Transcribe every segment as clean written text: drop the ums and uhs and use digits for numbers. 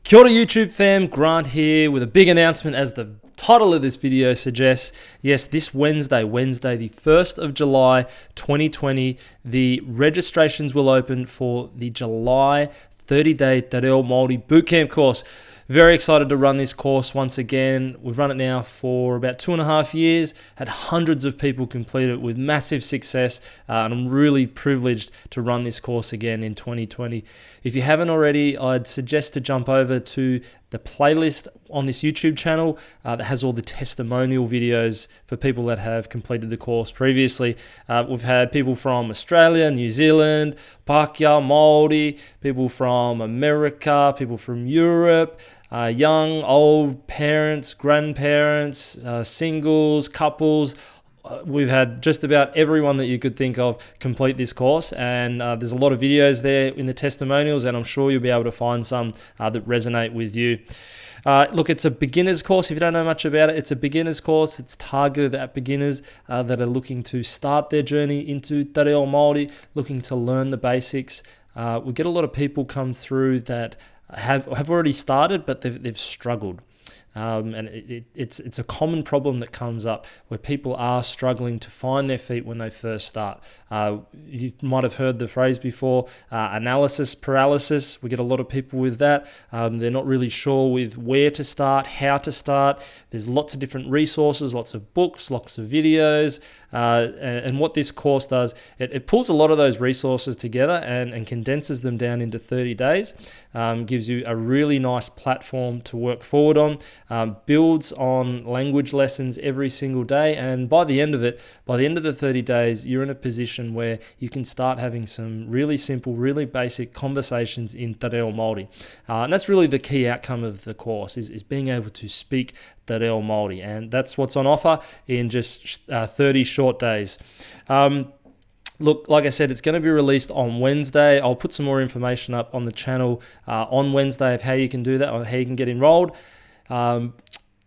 Kia ora YouTube fam, Grant here with a big announcement as the title of this video suggests. Yes, this Wednesday the 1st of July 2020, the registrations will open for the July 30-day Te Reo Māori Bootcamp course. Very excited to run this course once again. We've run it now for about 2.5 years, had hundreds of people complete it with massive success, and I'm really privileged to run this course again in 2020. If you haven't already, I'd suggest to jump over to the playlist on this YouTube channel that has all the testimonial videos for people that have completed the course previously. We've had people from Australia, New Zealand, Pākehā, Māori, people from America, people from Europe, young, old, parents, grandparents, singles, couples. We've had just about everyone that you could think of complete this course, and there's a lot of videos there in the testimonials, and I'm sure you'll be able to find some that resonate with you. Look, it's a beginner's course. If you don't know much about it, it's a beginner's course. It's targeted at beginners that are looking to start their journey into Te Reo Māori, looking to learn the basics. We get a lot of people come through that have already started, but they've struggled. And it's a common problem that comes up where people are struggling to find their feet when they first start. You might have heard the phrase before, analysis paralysis. We get a lot of people with that. They're not really sure with where to start, how to start. There's lots of different resources, lots of books, lots of videos. And what this course does, it pulls a lot of those resources together and condenses them down into 30 days, gives you a really nice platform to work forward on, builds on language lessons every single day, and by the end of the 30 days, you're in a position where you can start having some really simple, really basic conversations in Te Reo Māori. And that's really the key outcome of the course, is being able to speak Te Reo Māori, and that's what's on offer in just 30 short days. Look, like I said, it's going to be released on Wednesday. I'll put some more information up on the channel on Wednesday of how you can do that, or how you can get enrolled.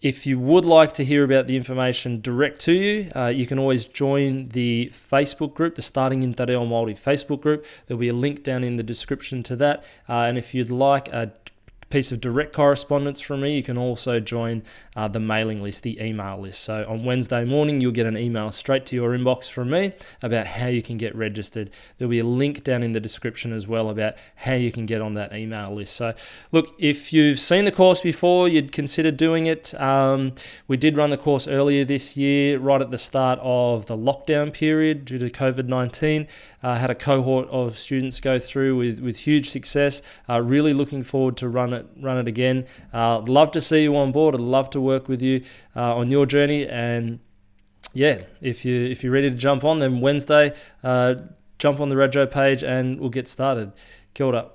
If you would like to hear about the information direct to you, you can always join the Facebook group, the Starting in Te Reo Māori Facebook group. There'll be a link down in the description to that. And if you'd like a piece of direct correspondence from me, you can also join the mailing list, the email list. So on Wednesday morning, you'll get an email straight to your inbox from me about how you can get registered. There'll be a link down in the description as well about how you can get on that email list. So look, if you've seen the course before, you'd consider doing it. We did run the course earlier this year, right at the start of the lockdown period due to COVID-19. Had a cohort of students go through with huge success. Really looking forward to run it again. Love to see you on board. I'd love to work with you on your journey. And yeah, if you're ready to jump on, then Wednesday, jump on the Rego page and we'll get started. Kia ora.